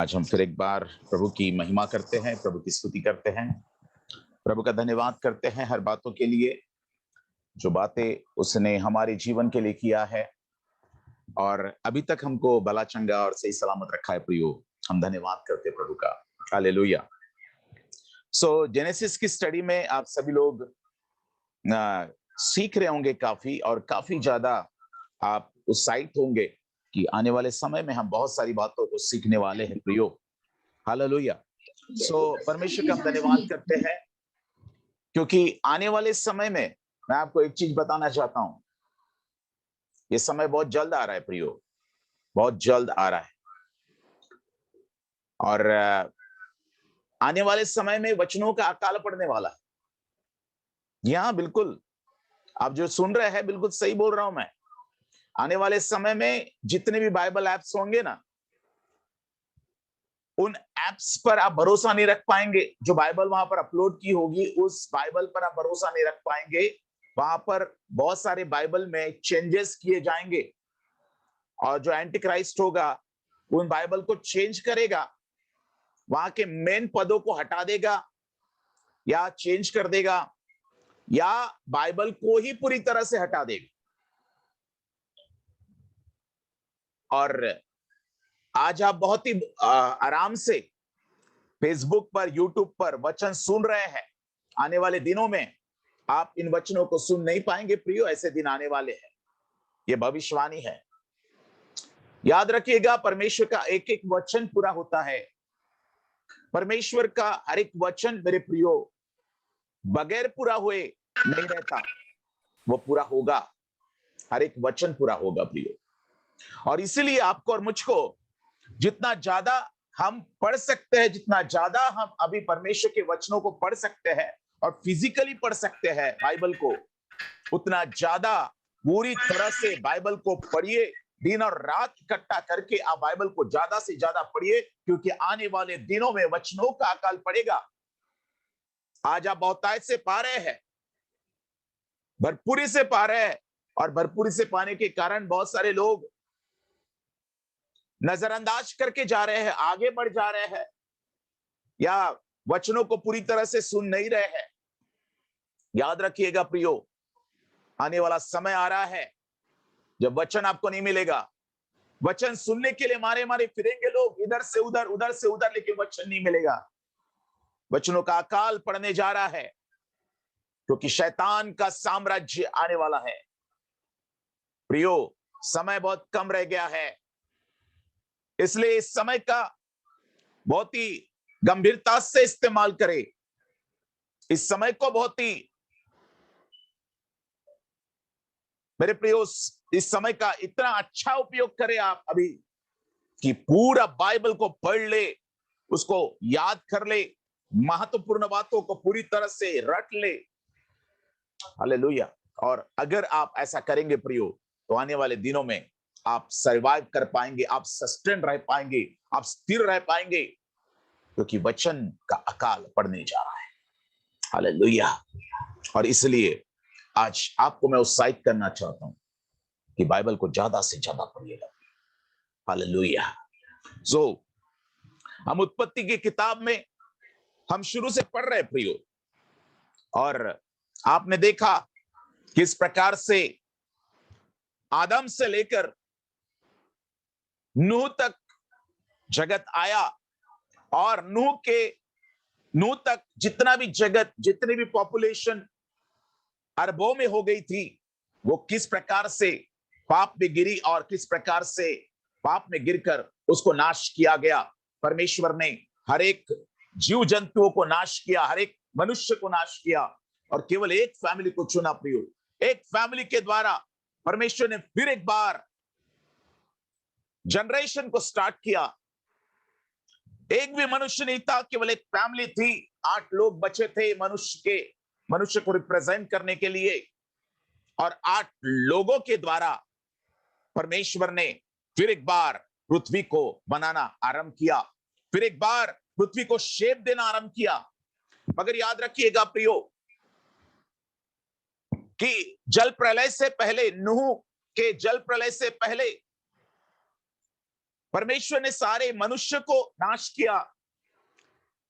आज हम फिर एक बार प्रभु की महिमा करते हैं, प्रभु की स्तुति करते हैं, प्रभु का धन्यवाद करते हैं हर बातों के लिए, जो बातें उसने हमारे जीवन के लिए किया है और अभी तक हमको भला चंगा और सही सलामत रखा है। प्रियो, हम धन्यवाद करते हैं प्रभु का। हालेलुया। जेनेसिस की स्टडी में आप सभी लोग सीख रहे होंगे काफी, और काफी ज्यादा आप उत्साहित होंगे कि आने वाले समय में हम बहुत सारी बातों को सीखने वाले हैं। प्रियो, हालेलुया। परमेश्वर का हम धन्यवाद करते हैं, क्योंकि आने वाले समय में मैं आपको एक चीज बताना चाहता हूं। ये समय बहुत जल्द आ रहा है प्रियो, बहुत जल्द आ रहा है। और आने वाले समय में वचनों का अकाल पड़ने वाला है। यहां बिल्कुल आप जो सुन रहे हैं, बिल्कुल सही बोल रहा हूं मैं। आने वाले समय में जितने भी बाइबल एप्स होंगे ना, उन एप्स पर आप भरोसा नहीं रख पाएंगे। जो बाइबल वहां पर अपलोड की होगी, उस बाइबल पर आप भरोसा नहीं रख पाएंगे। वहां पर बहुत सारे बाइबल में चेंजेस किए जाएंगे, और जो एंटी क्राइस्ट होगा उन बाइबल को चेंज करेगा, वहां के मेन पदों को हटा देगा या चेंज कर देगा, या बाइबल को ही पूरी तरह से हटा देगा। और आज आप बहुत ही आराम से फेसबुक पर, यूट्यूब पर वचन सुन रहे हैं। आने वाले दिनों में आप इन वचनों को सुन नहीं पाएंगे प्रियो। ऐसे दिन आने वाले हैं, ये भविष्यवाणी है। याद रखिएगा, परमेश्वर का एक एक वचन पूरा होता है। परमेश्वर का हर एक वचन मेरे प्रियो बगैर पूरा हुए नहीं रहता, वो पूरा होगा। हर एक वचन पूरा होगा प्रियो। और इसीलिए आपको और मुझको जितना ज्यादा हम पढ़ सकते हैं, जितना ज्यादा हम अभी परमेश्वर के वचनों को पढ़ सकते हैं और फिजिकली पढ़ सकते हैं बाइबल को, उतना ज्यादा पूरी तरह से बाइबल को पढ़िए। दिन और रात इकट्ठा करके आप बाइबल को ज्यादा से ज्यादा पढ़िए, क्योंकि आने वाले दिनों में वचनों का अकाल पड़ेगा। आज आप बहुतायत से पा रहे हैं, भरपूरी से पा रहे हैं, और भरपूरी से पाने के कारण बहुत सारे लोग नजरअंदाज करके जा रहे हैं, आगे बढ़ जा रहे हैं, या वचनों को पूरी तरह से सुन नहीं रहे हैं। याद रखिएगा प्रियो, आने वाला समय आ रहा है जब वचन आपको नहीं मिलेगा। वचन सुनने के लिए मारे मारे फिरेंगे लोग, इधर से उधर, उधर से उधर, लेकिन वचन नहीं मिलेगा। वचनों का अकाल पड़ने जा रहा है, क्योंकि शैतान का साम्राज्य आने वाला है। प्रियो, समय बहुत कम रह गया है, इसलिए इस समय का बहुत ही गंभीरता से इस्तेमाल करें। इस समय को बहुत ही, मेरे प्रियो, इस समय का इतना अच्छा उपयोग करें आप अभी, कि पूरा बाइबल को पढ़ ले, उसको याद कर ले, महत्वपूर्ण बातों को पूरी तरह से रट ले। हालेलुया। और अगर आप ऐसा करेंगे प्रियो, तो आने वाले दिनों में आप सरवाइव कर पाएंगे, आप सस्टेन रह पाएंगे, आप स्थिर रह पाएंगे, क्योंकि वचन का अकाल पड़ने जा रहा है। हालेलुया। और इसलिए आज आपको मैं उत्साहित करना चाहता हूं कि बाइबल को ज्यादा से ज्यादा पढ़िएगा। हालेलुया। हम उत्पत्ति की किताब में हम शुरू से पढ़ रहे प्रियो, और आपने देखा किस प्रकार से आदम से लेकर नूह तक जगत आया, और नूह तक जितना भी जगत, जितनी भी पॉपुलेशन अरबों में हो गई थी, वो किस प्रकार से पाप में गिरी और किस प्रकार से पाप में गिरकर उसको नाश किया गया। परमेश्वर ने हर एक जीव जंतुओं को नाश किया, हर एक मनुष्य को नाश किया, और केवल एक फैमिली को चुना प्रियो। एक फैमिली के द्वारा परमेश्वर ने फिर एक बार जनरेशन को स्टार्ट किया। एक भी मनुष्य नहीं था, केवल एक फैमिली थी। 8 लोग बचे थे मनुष्य को रिप्रेजेंट करने के लिए, और 8 लोगों के द्वारा परमेश्वर ने फिर एक बार पृथ्वी को बनाना आरंभ किया, फिर एक बार पृथ्वी को शेप देना आरंभ किया। मगर याद रखिएगा प्रियो, कि जल प्रलय से पहले, नूह के जल प्रलय से पहले परमेश्वर ने सारे मनुष्य को नाश किया,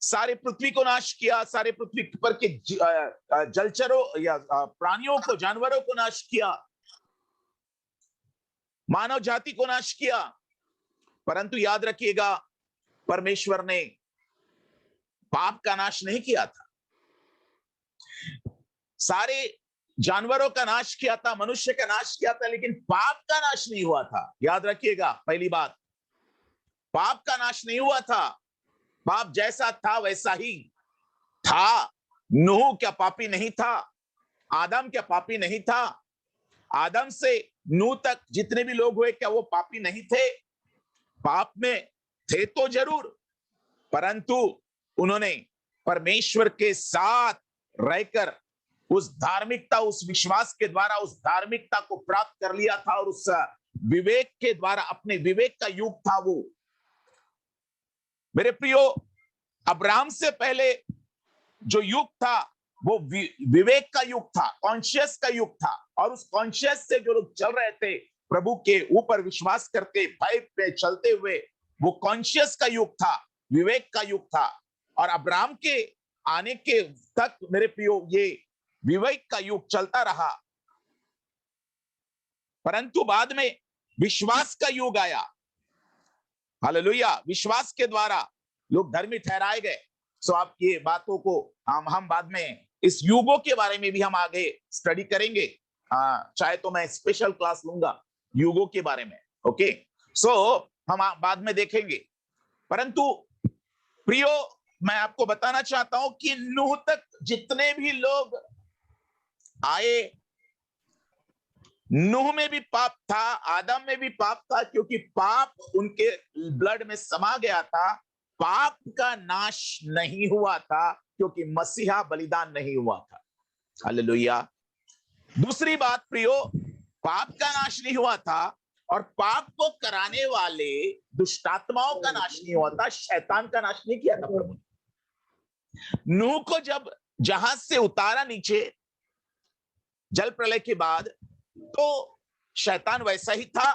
सारे पृथ्वी को नाश किया, सारे पृथ्वी पर के जलचरों या प्राणियों को, जानवरों को नाश किया, मानव जाति को नाश किया। परंतु याद रखिएगा, परमेश्वर ने पाप का नाश नहीं किया था। सारे जानवरों का नाश किया था, मनुष्य का नाश किया था, लेकिन पाप का नाश नहीं हुआ था। याद रखिएगा, पहली बात, पाप का नाश नहीं हुआ था। पाप जैसा था वैसा ही था। नूह क्या पापी नहीं था? आदम क्या पापी नहीं था? आदम से नूह तक जितने भी लोग हुए, क्या वो पापी नहीं थे? पाप में थे तो जरूर, परंतु उन्होंने परमेश्वर के साथ रहकर उस धार्मिकता, उस विश्वास के द्वारा उस धार्मिकता को प्राप्त कर लिया था, और उस विवेक के द्वारा, अपने विवेक का युग था वो। मेरे प्रियो, अब्राहम से पहले जो युग था वो विवेक का युग था, कॉन्शियस का युग था। और उस कॉन्शियस से जो लोग चल रहे थे, प्रभु के ऊपर विश्वास करके भय पे चलते हुए, वो कॉन्शियस का युग था, विवेक का युग था। और अब्राहम के आने के तक मेरे प्रियो ये विवेक का युग चलता रहा, परंतु बाद में विश्वास का युग आया। हालेलुया। विश्वास के द्वारा लोग धर्मी ठहराए गए। सो आप ये बातों को हम बाद में इस युगों के बारे में भी हम आगे स्टडी करेंगे। चाहे तो मैं स्पेशल क्लास लूंगा युगों के बारे में। ओके, सो हम बाद में देखेंगे। परंतु प्रियो, मैं आपको बताना चाहता हूं कि नूह तक जितने भी लोग आए, नूह में भी पाप था, आदम में भी पाप था, क्योंकि पाप उनके ब्लड में समा गया था। पाप का नाश नहीं हुआ था क्योंकि मसीहा बलिदान नहीं हुआ था। हालेलुया। दूसरी बात प्रियो, पाप का नाश नहीं हुआ था, और पाप को कराने वाले दुष्टात्माओं का नाश नहीं हुआ था, शैतान का नाश नहीं किया था प्रभु ने। नूह को जब जहाज से उतारा नीचे जल प्रलय के बाद, तो शैतान वैसा ही था,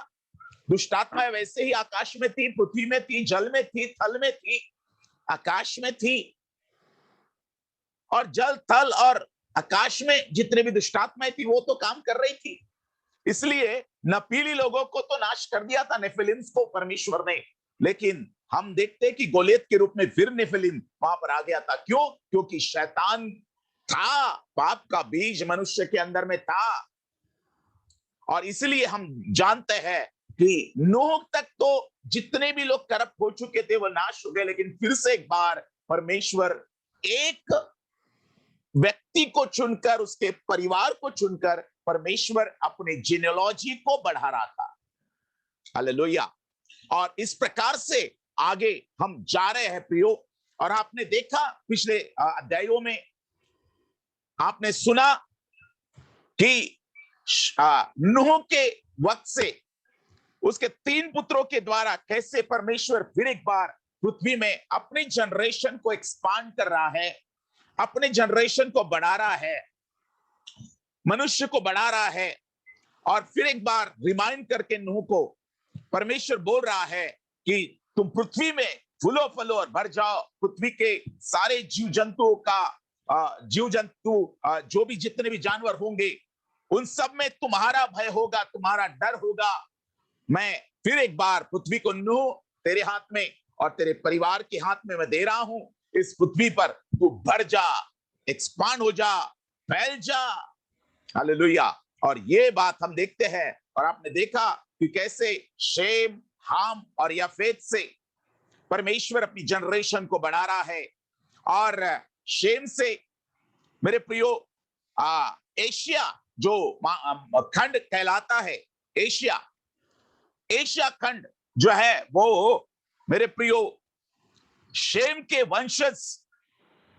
दुष्टात्मा वैसे ही आकाश में थी, पृथ्वी में थी, जल में थी, थल में थी, आकाश में थी। और जल, थल और आकाश में जितने भी दुष्टात्माएं थी वो तो काम कर रही थी। इसलिए नपीली लोगों को तो नाश कर दिया था, नेफिलिम्स को, परमेश्वर ने। लेकिन हम देखते हैं कि गोलियत के रूप में फिर नेफिलिम वहां पर आ गया था। क्यों? क्योंकि शैतान था, पाप का बीज मनुष्य के अंदर में था। और इसलिए हम जानते हैं कि नूह तक तो जितने भी लोग करप्ट हो चुके थे वो नाश हो गए, लेकिन फिर से एक बार परमेश्वर एक व्यक्ति को चुनकर, उसके परिवार को चुनकर, परमेश्वर अपने जीनियोलॉजी को बढ़ा रहा था। हालेलुया। और इस प्रकार से आगे हम जा रहे हैं प्रियो। और आपने देखा पिछले अध्यायों में, आपने सुना कि नूह के वक्त से उसके 3 पुत्रों के द्वारा कैसे परमेश्वर फिर एक बार पृथ्वी में अपनी जनरेशन को एक्सपांड कर रहा है, अपने जनरेशन को बढ़ा रहा है, मनुष्य को बढ़ा रहा है। और फिर एक बार रिमाइंड करके नूह को परमेश्वर बोल रहा है कि तुम पृथ्वी में फूलो फलो और भर जाओ, पृथ्वी के सारे जीव जंतुओं का, जीव जंतु जो भी जितने भी जानवर होंगे, उन सब में तुम्हारा भय होगा, तुम्हारा डर होगा। मैं फिर एक बार पृथ्वी को नूह तेरे हाथ में और तेरे परिवार के हाथ में मैं दे रहा हूं। इस पृथ्वी पर तू भर जा, एक्सपांड हो जा, फैल जा। हालेलुया। और ये बात हम देखते हैं, और आपने देखा कि कैसे शेम, हाम और याफेत से परमेश्वर अपनी जनरेशन को बढ़ा रहा है। और शेम से मेरे प्रियो एशिया जो खंड कहलाता है, एशिया खंड जो है वो मेरे प्रियो शेम के वंशज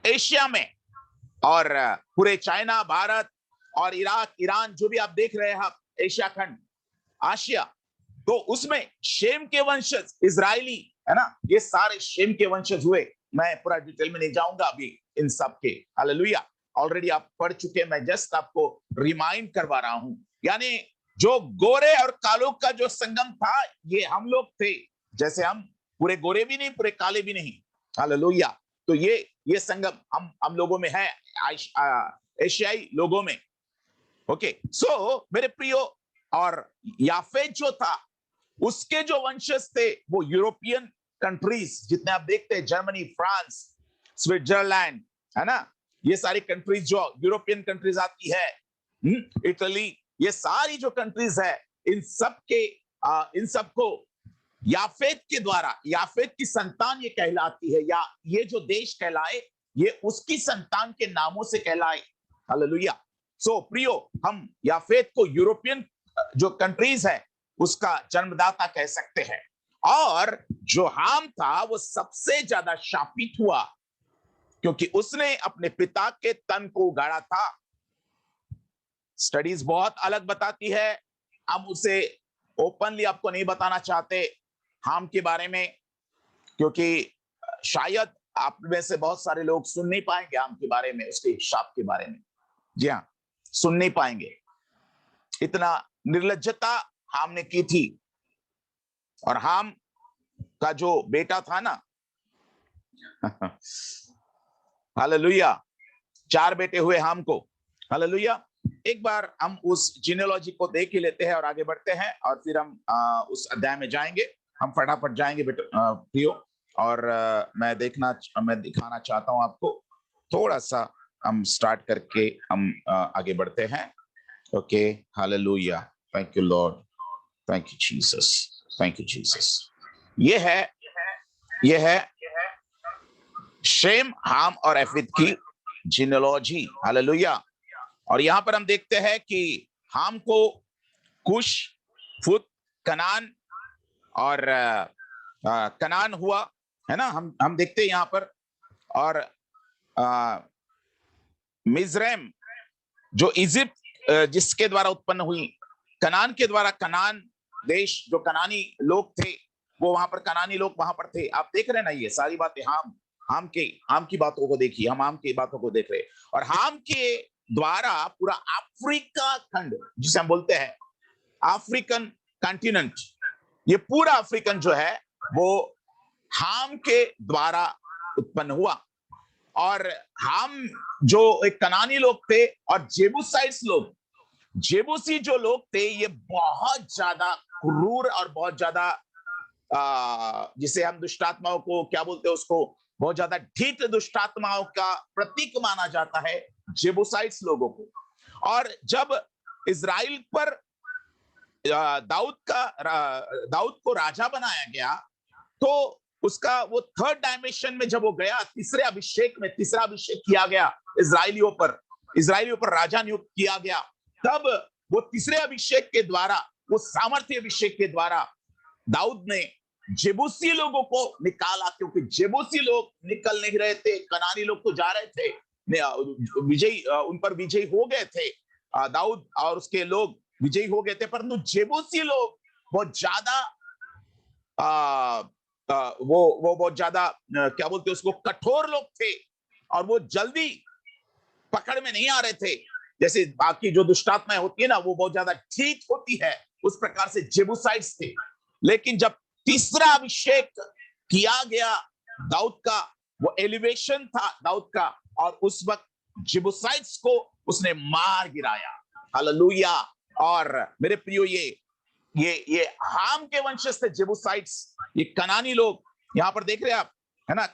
एशिया में, और पूरे चाइना, भारत और इराक, ईरान जो भी आप देख रहे हैं आप, एशिया खंड, आशिया, तो उसमें शेम के वंशज इजरायली है ना, ये सारे शेम के वंशज हुए। मैं पूरा डिटेल में नहीं जाऊंगा अभी इन सब के। हालेलुया। ऑलरेडी आप पढ़ चुके, मैं जस्ट आपको रिमाइंड करवा रहा हूं। यानी जो गोरे और कालों का जो संगम था, ये हम लोग थे। जैसे हम पूरे गोरे भी नहीं, पूरे काले भी नहीं। हालेलुया। तो ये संगम हम लोगों में है, एशियाई लोगों में। ओके, सो मेरे प्रियो, और याफेत जो था, उसके जो वंशज थे वो यूरोपियन कंट्रीज जितने आप देखते हैं, जर्मनी, फ्रांस, स्विट्जरलैंड, है ना, ये सारी कंट्रीज जो यूरोपियन कंट्रीज आती है, इटली, ये सारी जो कंट्रीज है, इन सब के इन सबको याफेत के द्वारा, याफेत की संतान ये कहलाती है, या ये जो देश कहलाए ये उसकी संतान के नामों से कहलाए। हालेलुया। सो प्रियो, हम याफेत को यूरोपियन जो कंट्रीज है उसका जन्मदाता कह सकते हैं। और जो हाम था वो सबसे ज्यादा शापित हुआ क्योंकि उसने अपने पिता के तन को उगाड़ा था। स्टडीज बहुत अलग बताती है, हम उसे ओपनली आपको नहीं बताना चाहते हाम के बारे में, क्योंकि शायद आप में से बहुत सारे लोग सुन नहीं पाएंगे हाम के बारे में, उसके शाप के बारे में। जी हाँ, सुन नहीं पाएंगे। इतना निर्लज्जता हाम ने की थी। और हाम का जो बेटा था ना, हालेलुया, 4 बेटे हुए हाम को। हालेलुया। एक बार हम उस जीनियोलॉजी को देख ही लेते हैं और आगे बढ़ते हैं, और फिर हम उस अध्याय में जाएंगे। हम फटाफट जाएंगे प्रियो, और मैं दिखाना चाहता हूं आपको थोड़ा सा, हम स्टार्ट करके हम आगे बढ़ते हैं। Okay, hallelujah, thank you Lord, thank you Jesus, thank you Jesus. ये है शेम, हाम और एफिद की जीनियोलॉजी। हालेलुया। और यहां पर हम देखते हैं कि हाम को कुश, फुत, कनान और कनान हुआ, है ना। हम देखते हैं यहां पर। और मिज्रैम जो इजिप्ट जिसके द्वारा उत्पन्न हुई, कनान के द्वारा, कनान देश, जो कनानी लोग थे वो वहां पर, कनानी लोग वहां पर थे। आप देख रहे हैं ना, ये सारी बातें हाम की बातों को देखिए, हम हाम की बातों को देख रहे हैं। और हाम के द्वारा पूरा अफ्रीका खंड, जिसे हम बोलते हैं अफ्रीकन कॉन्टिनेंट, ये पूरा अफ्रीकन जो है वो हाम के द्वारा उत्पन्न हुआ। और हाम जो एक कनानी लोग थे, और जेबूसाइट्स लोग, जेबूसी जो लोग थे, ये बहुत ज्यादा क्रूर और बहुत ज्यादा जिसे हम दुष्टात्माओं को क्या बोलते हैं, उसको बहुत ज्यादा ढीठ दुष्टात्माओं का प्रतीक माना जाता है, जेबूसाइट्स लोगों को। और जब इजराइल पर दाऊद को राजा बनाया गया, तो उसका वो थर्ड डायमेंशन में जब वो गया, तीसरा अभिषेक किया गया इजराइलियों पर राजा नियुक्त किया गया, तब वो तीसरे अभिषेक के द्वारा, वो सामर्थ्य अभिषेक के द्वारा दाऊद ने जेबूसी लोगों को निकाला, क्योंकि जेबूसी लोग निकल नहीं रहे थे, कनानी लोग तो जा रहे थे, उन पर विजयी हो गए थे, दाऊद और उसके लोग विजयी हो गए थे, परंतु जेबूसी लोग बहुत ज्यादा वो बहुत ज्यादा क्या बोलते उसको, कठोर लोग थे, और वो जल्दी पकड़ में नहीं आ रहे थे। जैसे बाकी जो दुष्टात्माएं होती है ना, वो बहुत ज्यादा ठीक होती है, उस प्रकार से जेबूसाइट्स थे। लेकिन जब तीसरा अभिषेक किया गया दाऊद का, वो एलिवेशन था दाऊद का, और उस वक्त जेबूसाइट्स को उसने मार गिराया। हालेलुया। और मेरे प्रियो, ये हाम के वंशज थे जेबूसाइट्स, ये कनानी लोग, यहां पर देख रहे हैं आप, है ना।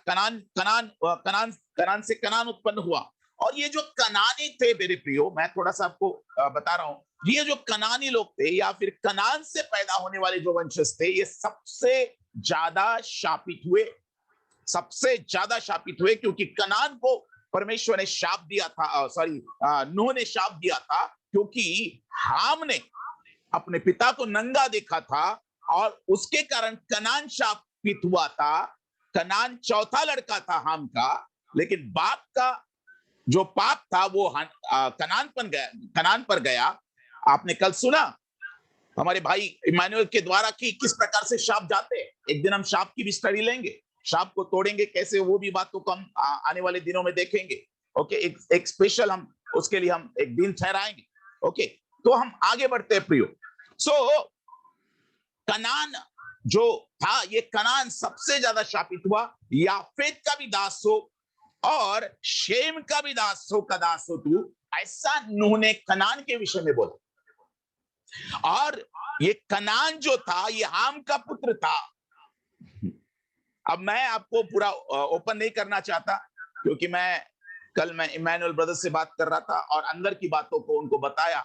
कनान से कनान उत्पन्न हुआ। और ये जो कनानी थे मेरे प्रियो, मैं थोड़ा सा आपको बता रहा हूं, ये जो कनानी लोग थे, या फिर कनान से पैदा होने वाले जो वंशज थे, ये सबसे ज्यादा शापित हुए, क्योंकि कनान को परमेश्वर ने शाप दिया था, नूह ने शाप दिया था, क्योंकि हाम ने अपने पिता को नंगा देखा था, और उसके कारण कनान शापित हुआ था। कनान चौथा लड़का था हाम का, लेकिन बाप का जो पाप था वो कनान पर गया। आपने कल सुना हमारे भाई इमानुएल के द्वारा कि किस प्रकार से शाप जाते हैं। एक दिन हम शाप की भी स्टडी लेंगे, शाप को तोड़ेंगे कैसे, वो भी बात को हम आने वाले दिनों में देखेंगे। ओके, एक स्पेशल हम उसके लिए हम एक दिन ठहराएंगे। ओके, तो हम आगे बढ़ते हैं प्रियो। सो कनान जो था, ये कनान सबसे ज्यादा शापित हुआ। याफेत का भी दास हो और शेम का भी दास हो तू, ऐसा नूह ने कनान के विषय में बोला। और ये कनान जो था, ये हाम का पुत्र था। अब मैं आपको पूरा ओपन नहीं करना चाहता, क्योंकि कल मैं इमैनुअल ब्रदर से बात कर रहा था और अंदर की बातों को उनको बताया,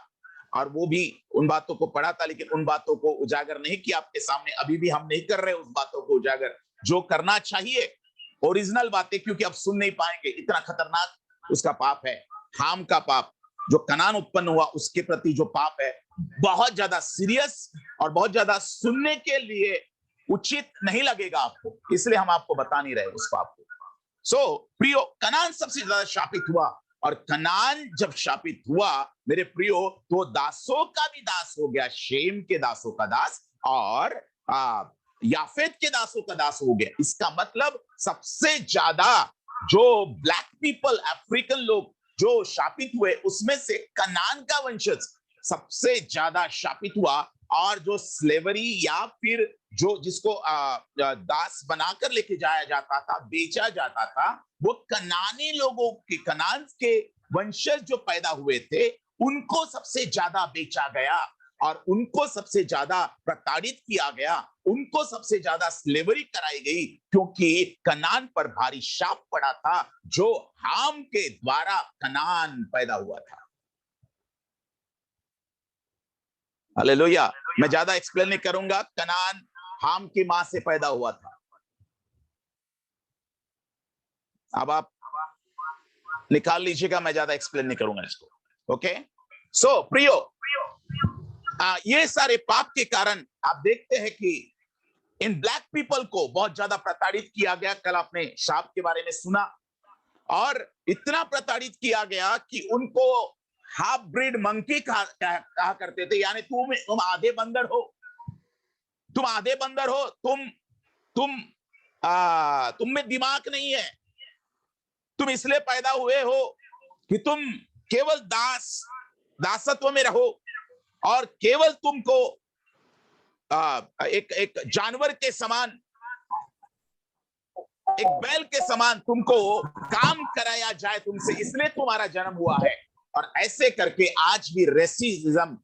और वो भी उन बातों को पढ़ा था, लेकिन उन बातों को उजागर नहीं किया आपके सामने। अभी भी हम नहीं कर रहे उस बातों को उजागर जो करना चाहिए, ओरिजिनल बातें, क्योंकि अब सुन नहीं पाएंगे। इतना खतरनाक उसका पाप है, हाम का पाप, जो कनान उत्पन्न हुआ उसके प्रति जो पाप है, बहुत ज्यादा सीरियस और बहुत ज्यादा सुनने के लिए उचित नहीं लगेगा आपको, इसलिए हम आपको बता नहीं रहे उस पाप को। प्रियो, कनान सबसे ज्यादा शापित हुआ, और कनान जब शापित हुआ मेरे प्रियो, तो दासों का भी दास हो गया, शेम के दासों का दास और याफेत के दासों का दास हो गया। इसका मतलब सबसे ज्यादा जो ब्लैक पीपल, अफ्रीकन लोग जो शापित हुए, उसमें से कनान का वंशज सबसे ज्यादा शापित हुआ। और जो स्लेवरी या फिर जो जिसको दास बनाकर लेके जाया जाता था, बेचा जाता था, वो कनानी लोगों के, कनान के वंशज जो पैदा हुए थे, उनको सबसे ज्यादा बेचा गया और उनको सबसे ज्यादा प्रताड़ित किया गया, उनको सबसे ज्यादा स्लेवरी कराई गई, क्योंकि कनान पर भारी शाप पड़ा था, जो हाम के द्वारा कनान पैदा हुआ था। हालेलुया। मैं ज्यादा एक्सप्लेन नहीं करूंगा, कनान हाम की मां से पैदा हुआ था। अब आप निकाल लीजिएगा, मैं ज्यादा एक्सप्लेन नहीं करूंगा इसको। ओके, प्रियो, ये सारे पाप के कारण आप देखते हैं कि इन ब्लैक पीपल को बहुत ज्यादा प्रताड़ित किया गया। कल आपने शाप के बारे में सुना, और इतना प्रताड़ित किया गया कि उनको हाफ ब्रीड मंकी कहा करते थे, यानी तुम आधे बंदर हो, तुम आधे बंदर हो, तुम में दिमाग नहीं है, तुम इसलिए पैदा हुए हो कि तुम केवल दासत्व में रहो, और केवल तुमको एक जानवर के समान, एक बैल के समान तुमको काम कराया जाए तुमसे, इसलिए तुम्हारा जन्म हुआ है। और ऐसे करके आज भी रेसिज्म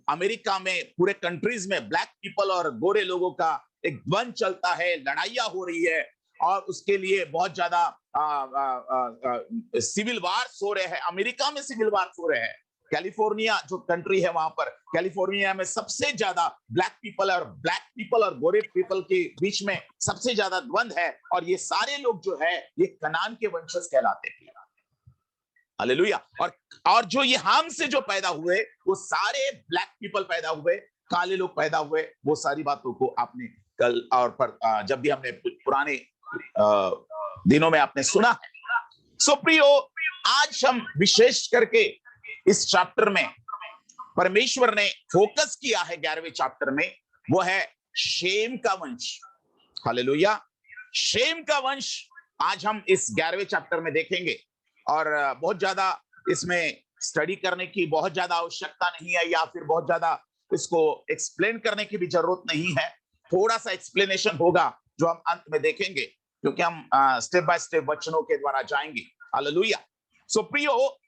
अमेरिका में, पूरे कंट्रीज में ब्लैक पीपल और गोरे लोगों का एक द्वंद चलता है, लड़ाइयां हो रही है, और उसके लिए बहुत ज्यादा सिविल वार्स हो रहे हैं। अमेरिका में सिविल वार्स हो रहे हैं। कैलिफोर्निया जो कंट्री है, वहां पर कैलिफोर्निया में सबसे ज्यादा ब्लैक पीपल और गोरे पीपल के बीच में सबसे ज्यादा द्वंद है, और ये सारे लोग जो है, ये कनान के वंशज कहलाते हैं। हालेलुया। और जो ये हाम से जो पैदा हुए, वो सारे ब्लैक पीपल पैदा हुए, काले लोग पैदा हुए। वो सारी बातों को आपने कल और पर जब भी हमने पुराने दिनों में आपने सुना है। प्रियो, आज हम विशेष करके इस चैप्टर में परमेश्वर ने फोकस किया है, 11वें चैप्टर में, वो है शेम का वंश। हालेलुया। शेम का वंश आज हम इस 11वें चैप्टर में देखेंगे, और बहुत ज्यादा इसमें स्टडी करने की बहुत ज्यादा आवश्यकता नहीं है, या फिर बहुत ज्यादा इसको एक्सप्लेन करने की भी जरूरत नहीं है। थोड़ा सा एक्सप्लेनेशन होगा जो हम अंत में देखेंगे, क्योंकि हम स्टेप बाय स्टेप वचनों के द्वारा जाएंगे। हालेलुया। प्रियो,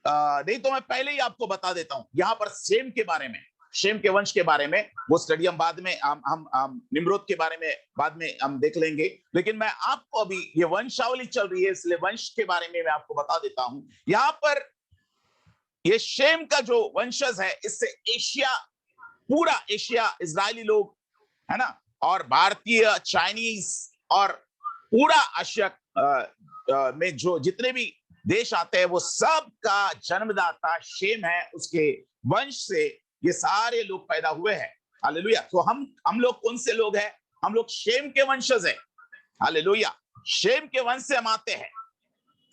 नहीं तो मैं पहले ही आपको बता देता हूं, यहां पर शेम के बारे में, शेम के वंश के बारे में, वो स्टडी हम बाद में, हम निम्रोद के बारे में बाद में हम देख लेंगे। लेकिन मैं आपको अभी, ये वंशावली चल रही है, इसलिए वंश के बारे में मैं आपको बता देता हूं। यहां पर ये शेम का जो वंशज है, इससे एशिया, पूरा एशिया, इजरायली लोग है ना, और भारतीय, चाइनीज, और पूरा एशिया में जो जितने भी देश आते हैं, वो सब का जन्मदाता शेम है। उसके वंश से ये सारे लोग पैदा हुए हैं। हालेलुया। तो हम लोग कौन से लोग हैं? हम लोग शेम के वंशज हैं। हालेलुया। शेम के वंश से हम आते हैं।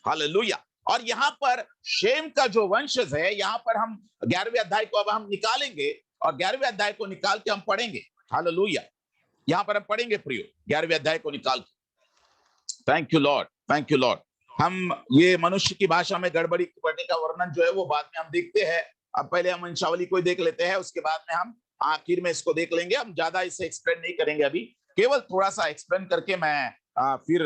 हालेलुया। और यहाँ पर शेम का जो वंशज है, यहाँ पर हम 11वें अध्याय को अब हम निकालेंगे, और 11वें अध्याय को निकाल के हम पढ़ेंगे। हालेलुया। यहाँ पर हम पढ़ेंगे प्रियो, 11वें अध्याय को निकाल के। Thank you Lord, thank you Lord. हम ये मनुष्य की भाषा में गड़बड़ी पढ़ने का वर्णन जो है, वो बाद में हम देखते हैं। अब पहले हम वंशावली को देख लेते हैं, उसके बाद में हम आखिर में इसको देख लेंगे, हम ज्यादा इसे एक्सप्लेन नहीं करेंगे अभी, केवल थोड़ा सा एक्सप्लेन करके मैं फिर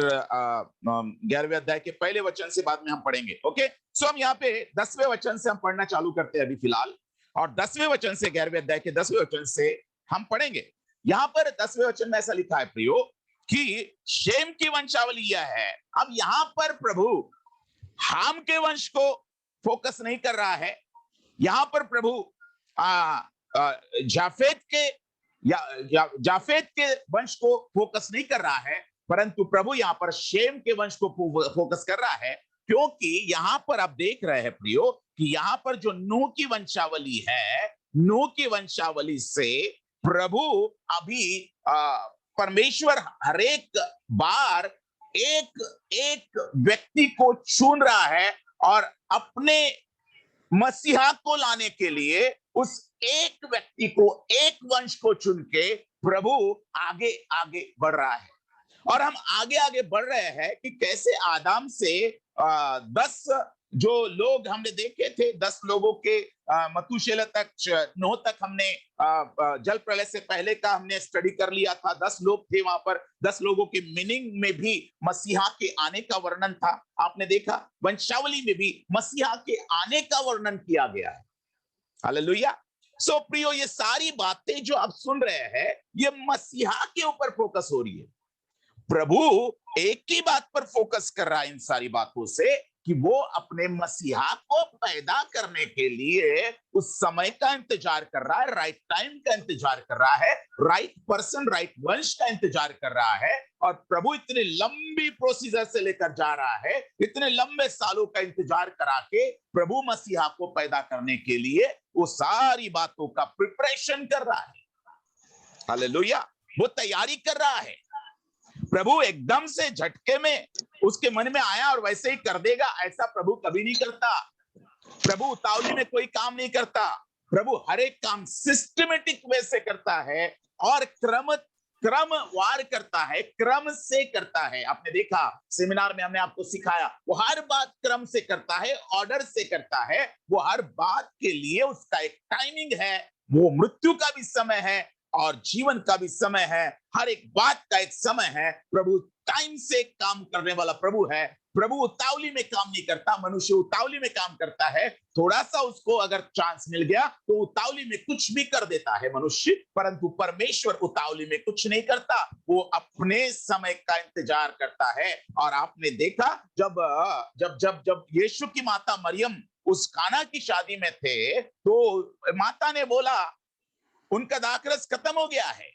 11वें अध्याय के पहले वचन से बाद में हम पढ़ेंगे। ओके, सो हम यहाँ पे 10वें वचन से हम पढ़ना चालू करते हैं अभी फिलहाल, और 10वें वचन से 11वें अध्याय के 10वें वचन से हम पढ़ेंगे। यहाँ पर 10वें वचन में ऐसा लिखा है प्रियो कि शेम की वंशावली यह है। अब यहाँ पर प्रभु हाम के वंश को फोकस नहीं कर रहा है, यहां पर प्रभु जाफेत के जाफेत के वंश को फोकस नहीं कर रहा है, परंतु प्रभु यहां पर शेम के वंश को फोकस कर रहा है, क्योंकि यहां पर आप देख रहे हैं प्रियो कि यहां पर जो नूह की वंशावली है, नूह की वंशावली से प्रभु अभी परमेश्वर हरेक बार एक एक व्यक्ति को चुन रहा है और अपने मसीहा को लाने के लिए उस एक व्यक्ति को, एक वंश को चुन के प्रभु आगे आगे बढ़ रहा है। और हम आगे आगे बढ़ रहे हैं कि कैसे आदम से 10 जो लोग हमने देखे थे, 10 लोगों के मतुशेलह तक, नूह तक हमने जल प्रलय से पहले का हमने स्टडी कर लिया था। 10 लोग थे वहां पर, 10 लोगों के मीनिंग में भी मसीहा के आने का वर्णन था, आपने देखा। वंशावली में भी मसीहा के आने का वर्णन किया गया है। हालेलुया। सो प्रियो, ये सारी बातें जो आप सुन रहे हैं, ये मसीहा के ऊपर फोकस हो रही है। प्रभु एक ही बात पर फोकस कर रहा है इन सारी बातों से, कि वो अपने मसीहा को पैदा करने के लिए उस समय का इंतजार कर रहा है, राइट टाइम का इंतजार कर रहा है, राइट पर्सन, राइट वंश का इंतजार कर रहा है। और प्रभु इतनी लंबी प्रोसीजर से लेकर जा रहा है, इतने लंबे सालों का इंतजार करा के प्रभु मसीहा को पैदा करने के लिए वो सारी बातों का प्रिपरेशन कर रहा है। हालेलुया, वो तैयारी कर रहा है। प्रभु एकदम से झटके में उसके मन में आया और वैसे ही कर देगा, ऐसा प्रभु कभी नहीं करता। प्रभु उतावली में कोई काम नहीं करता। प्रभु हर एक काम सिस्टमेटिक वे से करता है और क्रमवार करता है, क्रम से करता है। आपने देखा सेमिनार में हमने आपको सिखाया, वो हर बात क्रम से करता है, ऑर्डर से करता है। वो हर बात के लिए उसका एक टाइमिंग है। वो मृत्यु का भी समय है और जीवन का भी समय है, हर एक बात का एक समय है। प्रभु टाइम से काम करने वाला प्रभु है। प्रभु उतावली में काम नहीं करता। मनुष्य उतावली में काम करता है, थोड़ा सा उसको अगर चांस मिल गया तो उतावली में कुछ भी कर देता है मनुष्य, परंतु परमेश्वर उतावली में कुछ नहीं करता, वो अपने समय का इंतजार करता है। और आपने देखा जब जब जब जब यीशु की माता मरियम उस काना की शादी में थे, तो माता ने बोला उनका दाखरस खत्म हो गया है,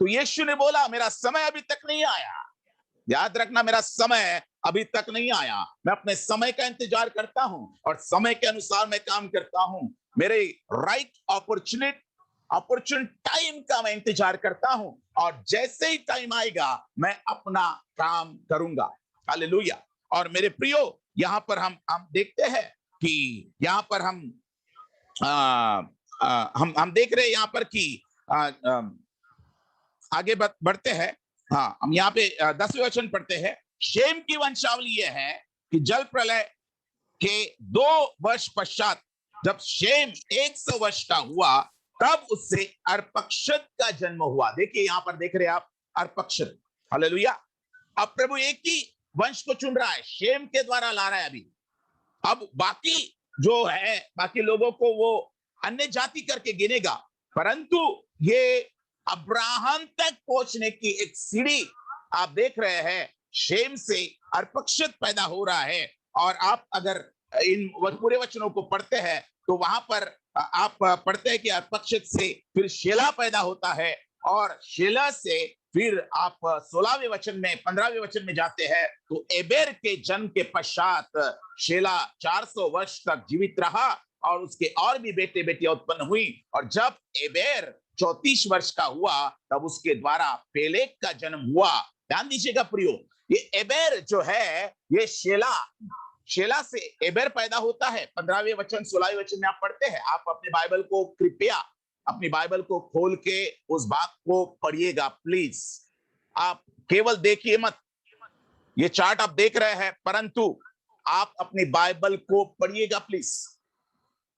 तो यीशु ने बोला मेरा समय अभी तक नहीं आया। याद रखना, मेरा समय अभी तक नहीं आया। मैं अपने समय का इंतजार करता हूं और समय के अनुसार मैं काम करता हूं। मेरे राइट अपॉर्चुन टाइम का मैं इंतजार करता हूं, और जैसे ही टाइम आएगा मैं अपना काम करूंगा। हालेलुया। और मेरे प्रियो, यहां पर हम देखते हैं कि यहां पर हम देख रहे हैं यहां पर कि आगे बढ़ते हैं। हाँ, हम यहाँ पे 10वें वचन पढ़ते हैं। शेम की वंशावली यह है कि जल प्रलय के 2 वर्ष पश्चात जब शेम 100 वर्ष का हुआ, तब उससे अर्पक्षद का जन्म हुआ। देखिए यहां पर देख रहे हैं आप, अर्पक्षद। हालेलुया। अब प्रभु एक ही वंश को चुन रहा है, शेम के द्वारा ला रहा है अभी। अब बाकी जो है, बाकी लोगों को वो अन्य जाति करके गिनेगा, परंतु ये अब्राहम तक पहुंचने की एक सीढ़ी आप देख रहे हैं। शेम से अर्पक्षद पैदा हो रहा है। और आप अगर इन पूरे वचनों को पढ़ते हैं तो वहां पर आप पढ़ते हैं कि अर्पक्षद से फिर शेला पैदा होता है, और शेला से फिर आप 16वें वचन में, 15वें वचन में जाते हैं तो एबेर के जन्म के पश्चात शेला 400 वर्ष तक जीवित रहा और उसके और भी बेटे बेटियां उत्पन्न हुई। और जब एबेर 34 वर्ष का हुआ, तब उसके द्वारा पेलेग का जन्म हुआ। ध्यान दीजिएगा प्रियो, ये एबेर जो है, ये शेला से एबेर पैदा होता है। 15वें वचन 16वें वचन में आप पढ़ते हैं। आप अपने बाइबल को कृपया अपनी बाइबल को खोल के उस भाग को पढ़िएगा प्लीज। आप केवल देखिए मत, ये चार्ट आप देख रहे हैं, परंतु आप अपनी बाइबल को पढ़िएगा प्लीज।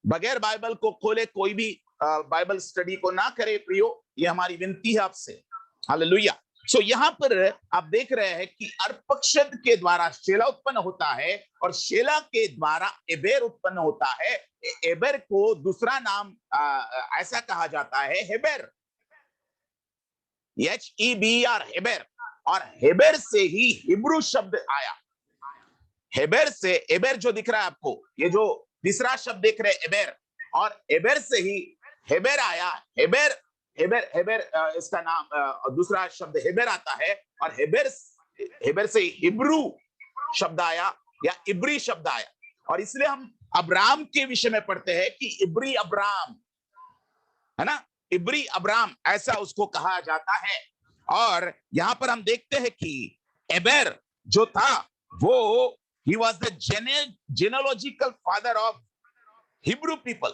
बगैर बाइबल को खोले कोई भी बाइबल स्टडी को ना करें प्रियो, ये हमारी विनती है आपसे। हालेलुया। सो यहाँ पर आप देख रहे हैं कि अर्पक्षद के द्वारा शेला उत्पन्न होता है और शेला के द्वारा एबेर उत्पन्न होता है। एबेर को दूसरा नाम ऐसा कहा जाता है हेबर, HEBR, हेबर। और हेबर से ही हिब्रू शब्द आया। हेबर से एबेर जो दिख रहा है आपको, ये जो तीसरा शब्द देख रहे हैं एबेर, और एबेर से ही हेबर आया। हेबर हेबर हेबर इसका नाम दूसरा शब्द हेबर आता है, और हेबर से हिब्रू शब्द आया या इब्री शब्द आया। और इसलिए हम अब्राम के विषय में पढ़ते हैं कि इब्री अब्राम, है ना, इब्री अब्राम ऐसा उसको कहा जाता है। और यहां पर हम देखते हैं कि एबेर जो था वो he was the genealogical father of Hebrew people.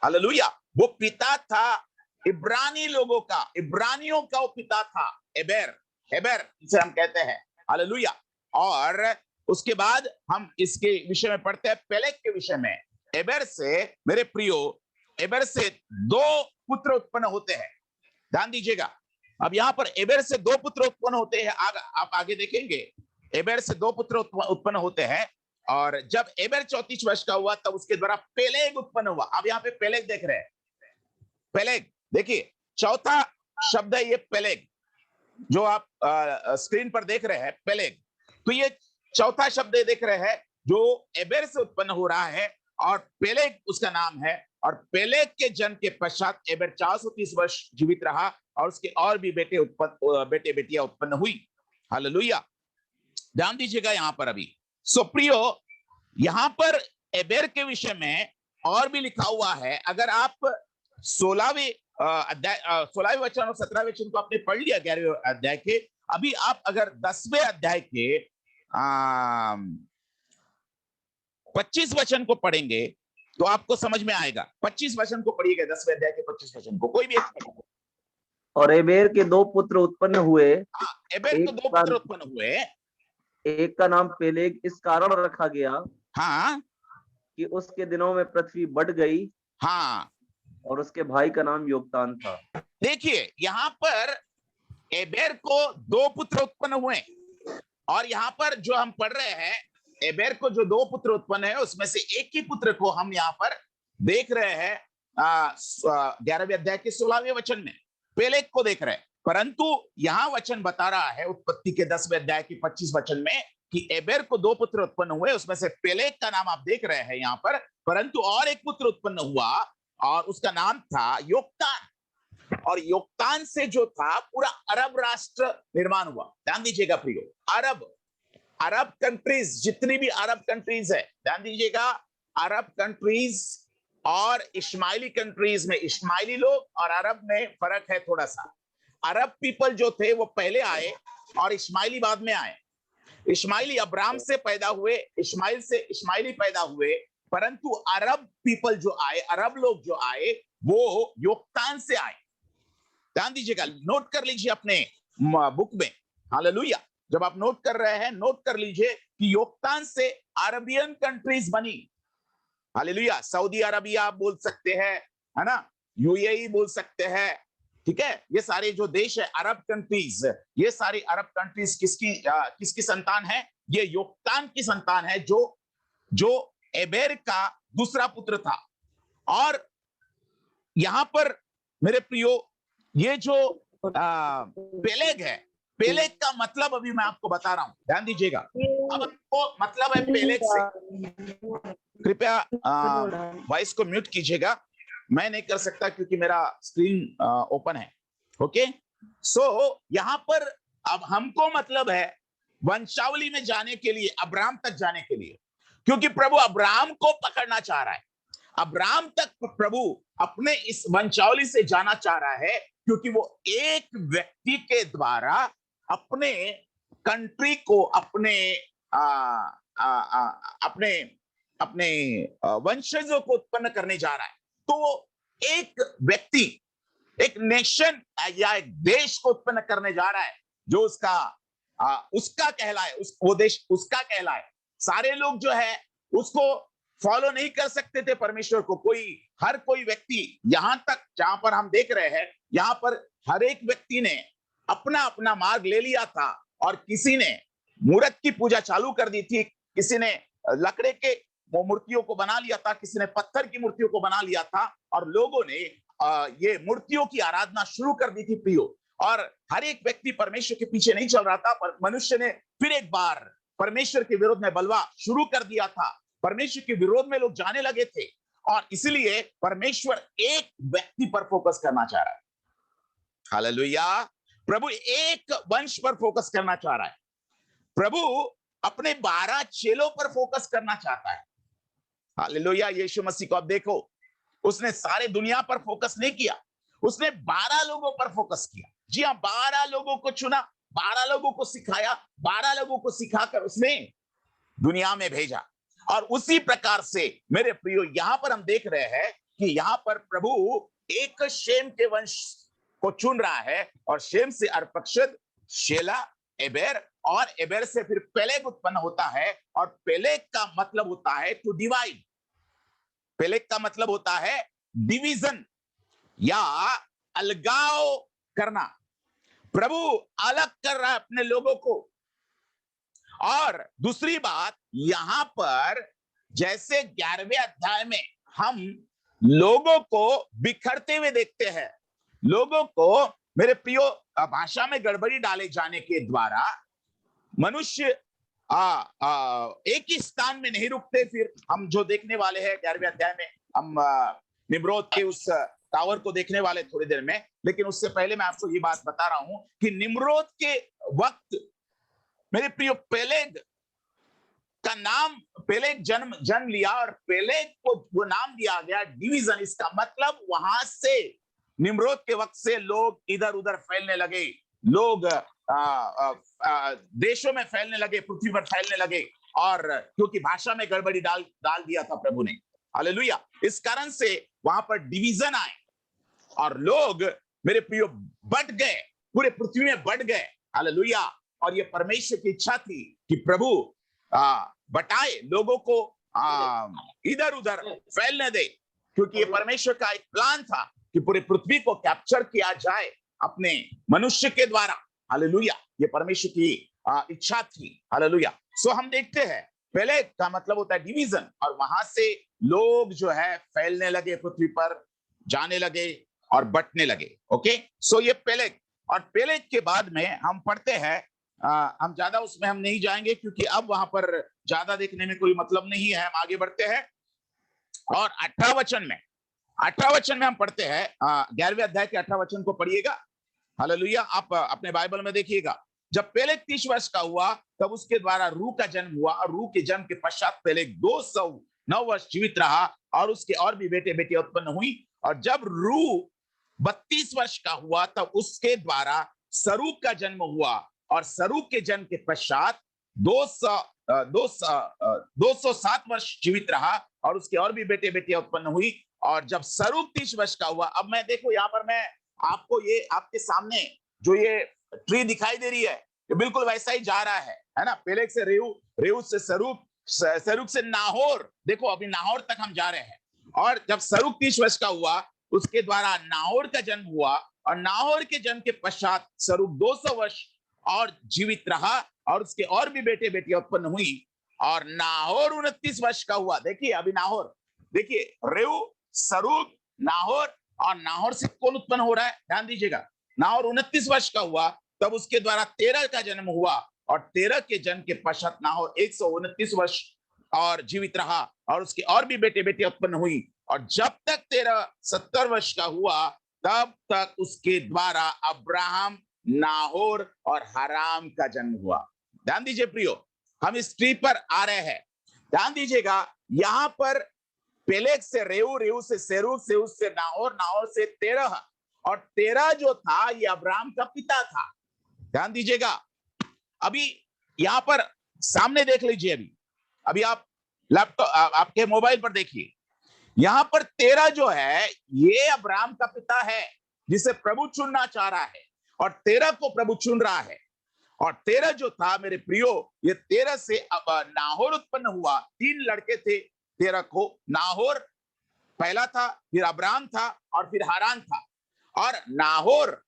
Hallelujah. वो पिता था इब्रानी लोगों का, इब्रानियों का वो पिता था एबेर, हेबर जिसे हम कहते हैं। हालेलुया। और उसके बाद हम इसके विषय में पढ़ते हैं पेलेग के विषय में। एबेर से मेरे प्रियो, एबेर से 2 पुत्र उत्पन्न होते हैं। ध्यान दीजिएगा, अब यहां पर एबेर से 2 पुत्र उत्पन्न होते हैं। आप आगे देखेंगे, एबेर से 2 पुत्र उत्पन्न होते हैं। और जब एबेर 34 वर्ष का हुआ तब उसके द्वारा पेलेग उत्पन्न हुआ। अब यहाँ पे पेलेग देख रहे हैं, पेलेग देखिए, चौथा शब्द है ये पेलेग, जो आप स्क्रीन पर देख रहे हैं पेलेग। तो ये चौथा शब्द देख रहे हैं जो एबेर से उत्पन्न हो रहा है, और पेलेग उसका नाम है। और पेलेग के जन्म के पश्चात एबेर 430 वर्ष जीवित रहा, और उसके और भी बेटे बेटियां उत्पन्न हुई। हालेलुया। ध्यान दीजिएगा यहां पर अभी। सो प्रियो, यहां पर एबेर के विषय में और भी लिखा हुआ है। अगर आप 16वें अध्याय 16वें वचन और 17वें वचन को आपने पढ़ लिया 11वें अध्याय के, अभी आप अगर 10वें अध्याय के 25 वचन को पढ़ेंगे तो आपको समझ में आएगा। 25 वचन को पढ़िएगा, 10वें अध्याय के 25 वचन को, कोई भी एक। और एबेर के 2 पुत्र उत्पन्न हुए। एबेर को 2 पुत्र उत्पन्न हुए। एक का नाम पेलेग इस कारण रखा गया हाँ, कि उसके दिनों में पृथ्वी बढ़ गई। हाँ, और उसके भाई का नाम योक्तान था। देखिए यहां पर एबेर को 2 पुत्र उत्पन्न हुए, और यहां पर जो हम पढ़ रहे हैं, एबेर को जो 2 पुत्र उत्पन्न है उसमें से एक ही पुत्र को हम यहाँ पर देख रहे हैं 11वें अध्याय के 16वें वचन में, पेलेग को देख रहे हैं। परंतु यहां वचन बता रहा है उत्पत्ति के 10वें अध्याय के 25 वचन में कि एबेर को 2 पुत्र उत्पन्न हुए, उसमें से पेलेग का नाम आप देख रहे हैं यहाँ पर, परंतु और एक पुत्र उत्पन्न हुआ और उसका नाम था योक्तान। और योक्तान से जो था पूरा अरब राष्ट्र निर्माण हुआ। ध्यान दीजिएगा प्रियो, अरब कंट्रीज, जितनी भी अरब कंट्रीज है, ध्यान दीजिएगा, अरब कंट्रीज और इस्माइली कंट्रीज में, इस्माइली लोग और अरब में फर्क है थोड़ा सा। अरब पीपल जो थे वो पहले आए और इस्माइली बाद में आए। इस्माइली अब्राम से पैदा हुए, इस्माइल से इस्माइली पैदा हुए, परंतु अरब पीपल जो आए, अरब लोग जो आए, वो योक्तान से आए। ध्यान दीजिएगा, नोट कर लीजिए अपने बुक में। हालेलुया। जब आप नोट कर रहे हैं, नोट कर लीजिए कि योक्तान से अरबियन कंट्रीज बनी। हालेलुया। सऊदी अरबिया आप बोल सकते हैं, है ना, यूएई बोल सकते हैं, ठीक है। ये सारे जो देश है अरब कंट्रीज, ये सारी अरब कंट्रीज किसकी संतान है? ये योक्तान की संतान है, जो एबेर का दूसरा पुत्र था। और यहां पर मेरे प्रियो, ये जो पेलेग है, पेलेग का मतलब अभी मैं आपको बता रहा हूं, ध्यान दीजिएगा। अब आपको मतलब है पेलेग से, कृपया वॉइस को म्यूट कीजिएगा, मैं नहीं कर सकता क्योंकि मेरा स्क्रीन ओपन है। ओके, सो यहां पर अब हमको मतलब है वंशावली में जाने के लिए, अब्राम तक जाने के लिए, क्योंकि प्रभु अब्राम को पकड़ना चाह रहा है। अब्राम तक प्रभु अपने इस वंशावली से जाना चाह रहा है, क्योंकि वो एक व्यक्ति के द्वारा अपने कंट्री को, अपने वंशजों को उत्पन्न करने जा रहा है। तो एक व्यक्ति, एक नेशन या एक देश को उत्पन्न करने जा रहा है जो उसका कहलाए, वो देश उसका कहलाए। सारे लोग जो है उसको फॉलो नहीं कर सकते थे परमेश्वर को, कोई हर कोई व्यक्ति, यहां तक जहां पर हम देख रहे हैं, यहां पर हर एक व्यक्ति ने अपना अपना मार्ग ले लिया था, और किसी ने मूर्त की पूजा चालू कर दी थी, किसी ने लकड़े के मूर्तियों को बना लिया था, किसी ने पत्थर की मूर्तियों को बना लिया था, और लोगों ने ये मूर्तियों की आराधना शुरू कर दी थी प्रियो। और हर एक व्यक्ति परमेश्वर के पीछे नहीं चल रहा था, पर मनुष्य ने फिर एक बार परमेश्वर के विरोध में बलवा शुरू कर दिया था। परमेश्वर के विरोध में लोग जाने लगे थे, और इसलिए परमेश्वर एक व्यक्ति पर फोकस करना चाह रहा है। हालेलुया। प्रभु एक वंश पर फोकस करना चाह रहा है। प्रभु अपने 12 चेलों पर फोकस करना चाहता है। हालेलुया। यीशु मसीह को आप देखो, उसने सारे दुनिया पर फोकस नहीं किया, उसने 12 लोगों पर फोकस किया। जी हां, 12 लोगों को चुना, 12 लोगों को सिखाया, 12 लोगों को सिखाकर उसने दुनिया में भेजा। और उसी प्रकार से मेरे प्रियो, यहां पर हम देख रहे हैं कि यहां पर प्रभु एक शेम के वंश को चुन रहा है, और शेम से अर्पक्षद, शेला, एबेर, और एबेर से फिर पेलेग उत्पन्न होता है। और पेलेग का मतलब होता है टू डिवाइड। पेलेग का मतलब होता है डिवीजन या अलगाव करना। प्रभु अलग कर रहा है अपने लोगों को। और दूसरी बात, यहां पर जैसे 11वें अध्याय में हम लोगों को बिखरते हुए देखते हैं, लोगों को मेरे प्रियो भाषा में गड़बड़ी डाले जाने के द्वारा मनुष्य एक ही स्थान में नहीं रुकते। फिर हम जो देखने वाले हैं 11वें अध्याय में, हम निम्रोद के उस टावर को देखने वाले थोड़ी देर में। लेकिन उससे पहले मैं आपको ये बात बता रहा हूं कि निम्रोद के वक्त मेरे प्रियो पेलेग का नाम, पेलेग जन्म लिया, और पेलेग को वो नाम दिया गया डिवीजन। इसका मतलब वहां से निम्रोद के वक्त से लोग इधर उधर फैलने लगे, लोग देशों में फैलने लगे, पृथ्वी पर फैलने लगे, और क्योंकि भाषा में गड़बड़ी डाल दिया था प्रभु ने। हालेलुया। इस कारण से वहां पर डिवीजन आए, और लोग मेरे प्रियो बट गए, पूरे पृथ्वी में बट गए। हालेलुया। और ये परमेश्वर की इच्छा थी कि प्रभु बटाए लोगों को, इधर उधर फैलने दे, क्योंकि ये परमेश्वर का एक प्लान था कि पूरे पृथ्वी को कैप्चर किया जाए अपने मनुष्य के द्वारा। हालेलुया। ये परमेश्वर की इच्छा थी। हालेलुया। सो हम देखते हैं पहले का मतलब होता है डिवीजन, और वहां से लोग जो है फैलने लगे, पृथ्वी पर जाने लगे और बटने लगे। ओके, सो ये पेलेग, और पेलेग के बाद में हम पढ़ते हैं, हम ज्यादा उसमें हम नहीं जाएंगे, क्योंकि अब वहां पर ज्यादा देखने में कोई मतलब नहीं है। हम आगे बढ़ते हैं, और 18 वचन में हम पढ़ते हैं, 11वें अध्याय के 18 वचन को पढ़िएगा। हालेलुया। आप अपने बाइबल में देखिएगा। जब पेलेग 30 वर्ष का हुआ, तब उसके द्वारा रू का जन्म हुआ, और रू के जन्म के पश्चात पेलेग 209 वर्ष जीवित रहा, और उसके और भी बेटे बेटियां उत्पन्न हुई। और जब रू 32 वर्ष का हुआ, तब उसके द्वारा सरूग का जन्म हुआ, और सरूग के जन्म के पश्चात 207 वर्ष जीवित रहा, और उसके और भी बेटे बेटियां उत्पन्न हुई। और जब सरूग 30 वर्ष का हुआ, अब मैं देखो यहाँ पर मैं आपको ये आपके सामने जो ये ट्री दिखाई दे रही है, ये बिल्कुल वैसा ही जा रहा है ना। पेलेग से रेऊ, रेऊ से सरूग, सरूग से नाहोर। देखो अभी नाहोर तक हम जा रहे हैं। और जब सरूग 30 वर्ष का हुआ, उसके द्वारा नाहोर का जन्म हुआ, और नाहोर के जन्म के पश्चात सरूग 200 वर्ष और जीवित रहा, और उसके और भी बेटे बेटियां उत्पन्न हुई। और नाहोर 29 वर्ष का हुआ। देखिए अभी नाहोर, देखिए रेऊ, सरूग, नाहोर, और नाहोर से कौन उत्पन्न हो रहा है, ध्यान दीजिएगा। नाहोर 29 वर्ष का हुआ, तब उसके द्वारा तेरह का जन्म हुआ, और तेरह के जन्म के पश्चात नाहोर 129 वर्ष और जीवित रहा, और उसके और भी बेटे बेटियां उत्पन्न हुई। और जब तक तेरह 70 वर्ष का हुआ, तब तक उसके द्वारा अब्राहम, नाहोर और हराम का जन्म हुआ। ध्यान दीजिए प्रियो, हम इस ट्री पर आ रहे हैं। ध्यान दीजिएगा, यहां पर पेलेग से रेऊ, रेऊ से सेरूग, सेरूग से नाहोर, नाहोर से तेरह, और तेरह जो था ये अब्राहम का पिता था। ध्यान दीजिएगा। अभी यहां पर सामने देख लीजिए, अभी आप लैपटॉप, आपके मोबाइल पर देखिए, यहां पर तेरह जो है ये अब्राहम का पिता है, जिसे प्रभु चुनना चाह रहा है, और तेरह को प्रभु चुन रहा है। और तेरह जो था मेरे प्रियो, ये तेरह से अब नाहोर उत्पन्न हुआ। तीन लड़के थे तेरह को, नाहोर पहला था, फिर अब्राम था और फिर हारान था। और नाहोर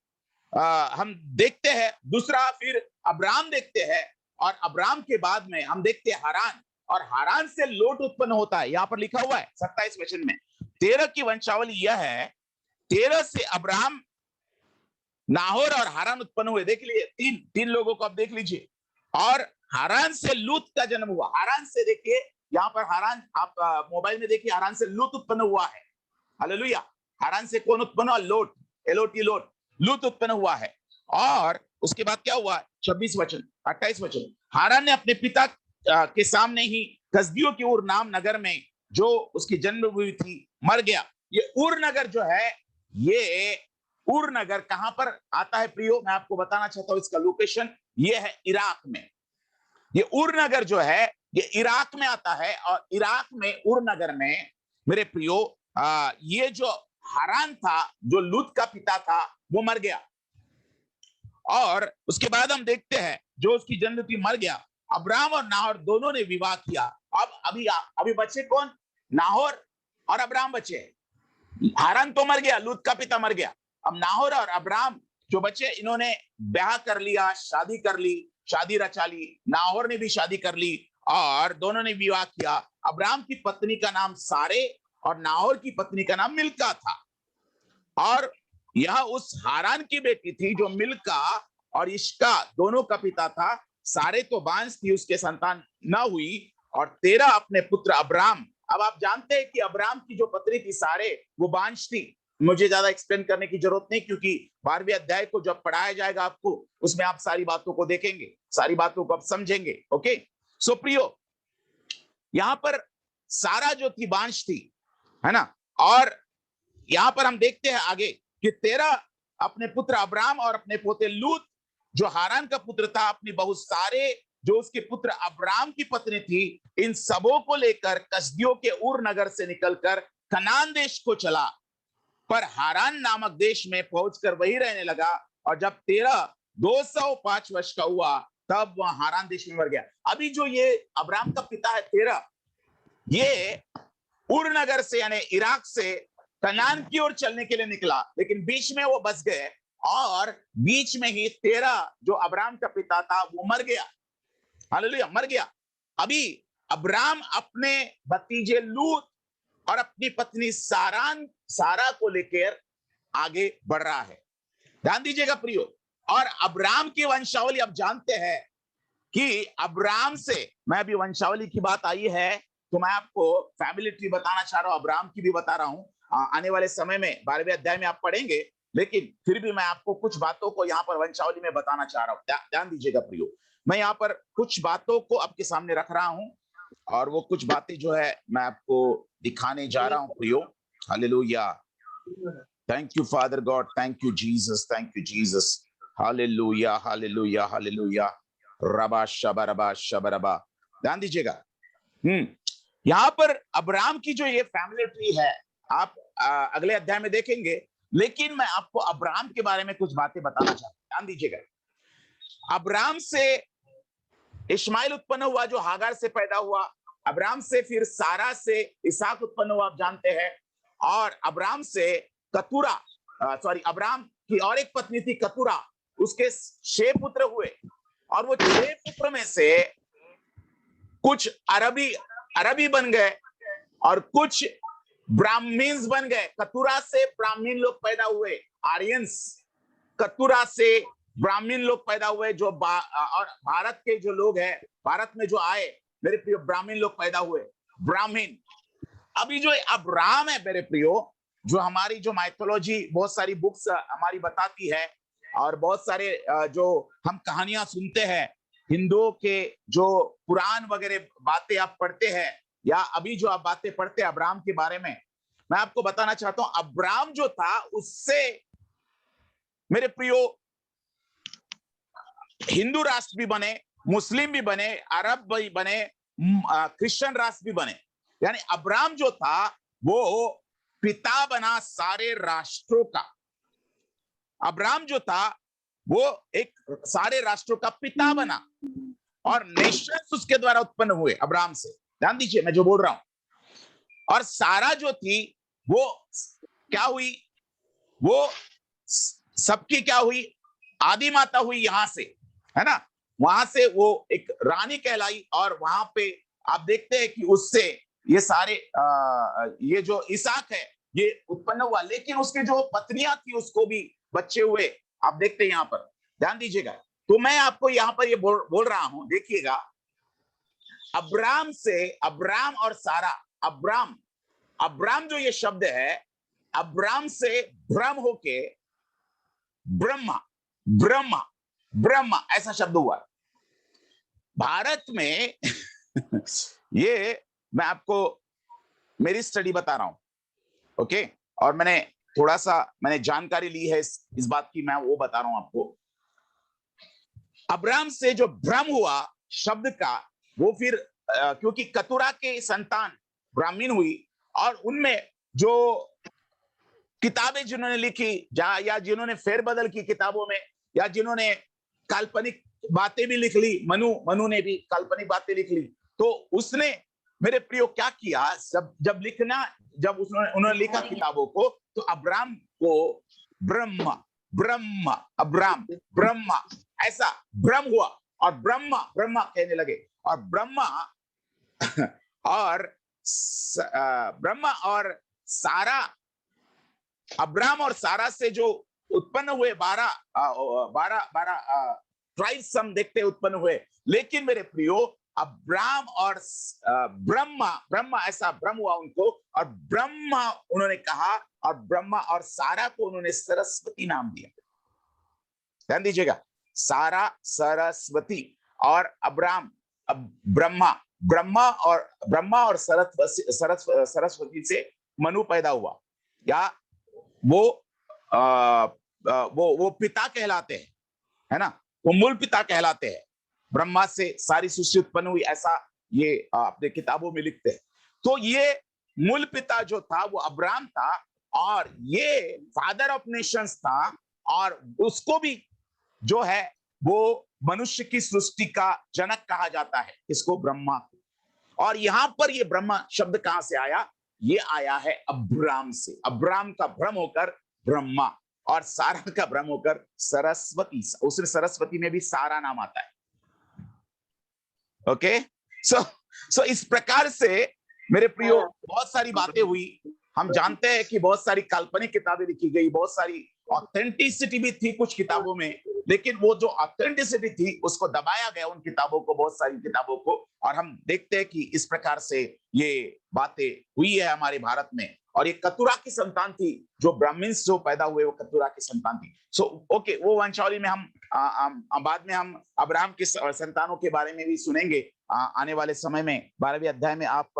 हम देखते हैं दूसरा, फिर अब्राम देखते हैं, और अब्राम के बाद में हम देखते हैं हारान, और हारान से लोट उत्पन्न होता है। यहां पर लिखा हुआ है 27 वचन में। 13 की वंशावली यह है, 13 से अब्राम, नाहोर और हारान उत्पन्न हुए। देख लीजिए, तीन लोगों को आप देख लीजिए। और हारान से लूत का जन्म हुआ। हारान से देखिए, यहां पर हारान, आप मोबाइल में देखिए, हारान से लूत उत्पन्न हुआ है। हालेलुया। हारान से कौन उत्पन्न हुआ? लोट, एलोटी लोट, लूत उत्पन्न हुआ है। और उसके बाद क्या हुआ? 26 वचन, 28 वचन। हारान ने अपने पिता के सामने ही कसदियों की उर नाम नगर में, जो उसकी जन्मभूमि थी, मर गया। ये उर नगर जो है, ये उर नगर कहां पर आता है प्रियो? मैं आपको बताना चाहता हूं इसका लोकेशन। ये है इराक में। ये उर नगर जो है, ये इराक में आता है। और इराक में उर नगर में मेरे प्रियो, ये जो हारान था, जो लूत का पिता था, वो मर गया। और उसके बाद हम देखते हैं, जो उसकी जन्म थी, मर गया। अब्राम और नाहोर दोनों ने विवाह किया। अब अभी बचे कौन? नाहोर और अब्राम बचे। हारान तो मर गया, लूत का पिता मर गया। अब नाहोर और अब्राम जो बचे, इन्होंने ब्याह कर लिया, शादी कर ली, शादी रचा ली। नाहोर ने भी शादी कर ली और दोनों ने विवाह किया। अब्राम की पत्नी का नाम सारे और नाहोर की पत्नी का नाम मिल्का था। और यह उस हारान की बेटी थी जो मिल्का और इश्का दोनों का पिता था। सारे तो बांझ थी, उसके संतान न हुई। और 13 अपने पुत्र अब्राम। अब आप जानते हैं कि अब्राम की जो पत्नी थी सारे, वो बांझ थी। मुझे ज्यादा एक्सप्लेन करने की जरूरत नहीं, क्योंकि 12वें अध्याय को जब पढ़ाया जाएगा आपको, उसमें आप सारी बातों को देखेंगे, सारी बातों को आप समझेंगे। ओके, सो प्रियो, यहां पर सारा जो थी बांझ थी, है ना। और यहां पर हम देखते हैं आगे कि 13 अपने पुत्र अब्राम और अपने पोते लूत, जो हारान का पुत्र था, अपनी बहू सारे, जो उसके पुत्र अब्राम की पत्नी थी, इन सबों को लेकर कसदियों के उर नगर से निकलकर कनान देश को चला। पर हारान नामक देश में पहुंचकर वही रहने लगा। और जब 205 वर्ष का हुआ, तब वह हारान देश में मर गया। अभी जो ये अब्राम का पिता है 13, ये उर नगर से, यानी इराक से कनान की ओर चलने के लिए निकला, लेकिन बीच में वो बस गए। और बीच में ही 13 जो अब्राम का पिता था, वो मर गया। हालेलुया, मर गया। अभी अब्राम अपने भतीजे लूत और अपनी पत्नी सारा को लेकर आगे बढ़ रहा है। ध्यान दीजिएगा प्रियो। और अब्राम की वंशावली आप जानते हैं कि अब्राम से, मैं अभी वंशावली की बात आई है तो मैं आपको फैमिली ट्री बताना चाह रहा हूं, अब्राम की भी बता रहा हूं। आने वाले समय में 12वें अध्याय में आप पढ़ेंगे, लेकिन फिर भी मैं आपको कुछ बातों को यहाँ पर वंशावली में बताना चाह रहा हूं। ध्यान दीजिएगा प्रियो, मैं यहाँ पर कुछ बातों को आपके सामने रख रहा हूं, और वो कुछ बातें जो है मैं आपको दिखाने जा रहा हूं प्रियो। Hallelujah, thank you father God, thank you Jesus, thank you Jesus. Hallelujah, hallelujah, hallelujah. रबा शबा रबा शबा रबा। ध्यान दीजिएगा। यहां पर अब्राम की जो ये फैमिली ट्री है, आप अगले अध्याय में देखेंगे, लेकिन मैं आपको अब्राम के बारे में कुछ बातें बताना चाहता हूं। ध्यान दीजिएगा। अब्राम से इश्माइल उत्पन्न हुआ, जो हागार से पैदा हुआ। अब्राम से फिर सारा से इसहाक उत्पन्न हुआ, आप जानते हैं। और अब्राम से अब्राम की और एक पत्नी थी कतुरा, उसके 6 पुत्र हुए। और वो 6 पुत्र में से कुछ अरबी बन गए और कुछ ब्राह्मीन्स बन गए। कतुरा से ब्राह्मीण लोग पैदा हुए, आर्यंस। कतुरा से ब्राह्मीण लोग पैदा हुए, जो और भारत के जो लोग हैं, भारत में जो आए मेरे प्रियो, ब्राह्मीण लोग पैदा हुए, ब्राह्मीण। अभी जो अब्राम है मेरे प्रियो, जो हमारी जो माइथोलॉजी, बहुत सारी बुक्स हमारी बताती है, और बहुत सारे जो हम कहानियां सुनते हैं, हिंदुओं के जो पुराण वगैरह बातें आप पढ़ते हैं, या अभी जो आप बातें पढ़ते हैं अब्राम के बारे में, मैं आपको बताना चाहता हूं, अब्राम जो था, उससे मेरे प्रियो हिंदू राष्ट्र भी बने, मुस्लिम भी बने, अरब भी बने, क्रिश्चियन राष्ट्र भी बने। यानी अब्राम जो था, वो पिता बना सारे राष्ट्रों का। अब्राम जो था, वो एक सारे राष्ट्रों का पिता बना, और नेशंस उसके द्वारा उत्पन्न हुए अब्राम से। ध्यान दीजिए मैं जो बोल रहा हूं। और सारा जो थी, वो क्या हुई, वो सबकी क्या हुई, आदि माता हुई यहां से, है ना। वहां से वो एक रानी कहलाई, और वहां पे आप देखते हैं कि उससे ये सारे ये जो इसहाक है ये उत्पन्न हुआ, लेकिन उसकी जो पत्नियां थी उसको भी बच्चे हुए, आप देखते हैं यहां पर, ध्यान दीजिएगा। तो मैं आपको यहां पर ये बोल रहा हूं, देखिएगा, अब्राम से, अब्राम और सारा, अब्राम, अब्राम जो ये शब्द है, अब्राम से भ्रम होके ब्रह्मा, ब्रह्मा, ब्रह्मा ऐसा शब्द हुआ भारत में। ये मैं आपको मेरी स्टडी बता रहा हूं, ओके, और मैंने थोड़ा सा मैंने जानकारी ली है इस बात की, मैं वो बता रहा हूं आपको। अब्राम से जो भ्रम हुआ शब्द का, वो फिर क्योंकि कतुरा के संतान ब्राह्मण हुई, और उनमें जो किताबें जिन्होंने लिखी, या जिन्होंने फेरबदल की किताबों में, या जिन्होंने काल्पनिक बातें भी लिख ली, मनु ने भी काल्पनिक बातें लिख ली, तो उसने मेरे प्रियो क्या किया, जब लिखना, जब उन्होंने लिखा किताबों को, तो अब्राम को ब्रह्मा, ब्रह्मा, अब्राम, ब्रह्मा, ऐसा भ्रम हुआ, और ब्रह्मा ब्रह्मा कहने लगे, और ब्रह्मा और ब्रह्मा और सारा, अब्राम और सारा से जो उत्पन्न हुए 12 ट्राइब्स हम देखते उत्पन्न हुए, लेकिन मेरे प्रियो अब्राम और ब्रह्मा, ब्रह्मा ऐसा भ्रम हुआ उनको, और ब्रह्मा उन्होंने कहा, और ब्रह्मा और सारा को उन्होंने सरस्वती नाम दिया, ध्यान दीजिएगा, सारा सरस्वती, और अब्राम ब्रह्मा, ब्रह्मा और सरस्वती से मनु पैदा हुआ, या वो पिता कहलाते हैं, है ना, वो मूल पिता कहलाते हैं, ब्रह्मा से सारी सृष्टि उत्पन्न हुई, ऐसा ये अपने किताबों में लिखते हैं। तो ये मूल पिता जो था वो अब्राम था, और ये फादर ऑफ नेशंस था, और उसको भी जो है वो मनुष्य की सृष्टि का जनक कहा जाता है, इसको ब्रह्मा। और यहां पर ये ब्रह्मा शब्द कहां से आया, ये आया है अब्राम से, अब्राम का भ्रम होकर ब्रह्मा, और सारा का भ्रम होकर सरस्वती, उसने सरस्वती में भी सारा नाम आता है, ओके। सो इस प्रकार से मेरे प्रियो बहुत सारी बातें हुई, हम जानते हैं कि बहुत सारी काल्पनिक किताबें लिखी गई, बहुत सारी ऑथेंटिसिटी भी थी कुछ किताबों में, लेकिन वो जो ऑथेंटिसिटी थी उसको दबाया गया उन किताबों को, बहुत सारी किताबों को, और हम देखते हैं कि इस प्रकार से ये बातें हुई है हमारे भारत में। और ये कतुरा की संतान थी, जो ब्राह्मण्स जो पैदा हुए वो कतुरा की संतान थी। सो ओके, वो वंशावली में हम बाद में हम अब्राहम के संतानों के बारे में भी सुनेंगे, आने वाले समय में 12वें अध्याय में आप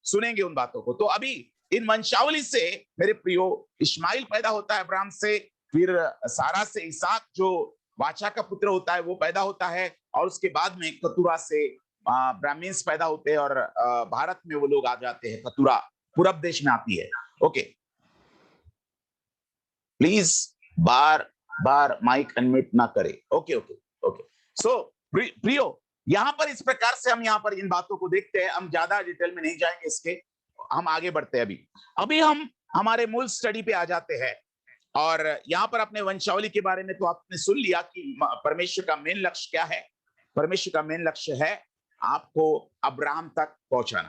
सुनेंगे उन बातों को। तो अभी इन वंशावली से मेरे प्रियो इस्माइल पैदा होता है अब्राहम से, फिर सारा से इसहाक जो वाचा का पुत्र होता है वो पैदा होता है, और उसके बाद में कतुरा से ब्राह्मण्स पैदा होते हैं, और भारत में वो लोग आ जाते हैं, कतुरा पूरब देश में आती है, ओके। प्लीज बार बार माइक अनम्यूट ना करे, ओके ओके ओके। सो प्रियो, यहां पर इस प्रकार से हम यहाँ पर इन बातों को देखते हैं, हम ज्यादा डिटेल में नहीं जाएंगे इसके, हम आगे बढ़ते हैं। अभी हम हमारे मूल स्टडी पे आ जाते हैं, और यहाँ पर अपने वंशावली के बारे में तो आपने सुन लिया कि परमेश्वर का मेन लक्ष्य क्या है। परमेश्वर का मेन लक्ष्य है आपको अब्राहम तक पहुंचाना।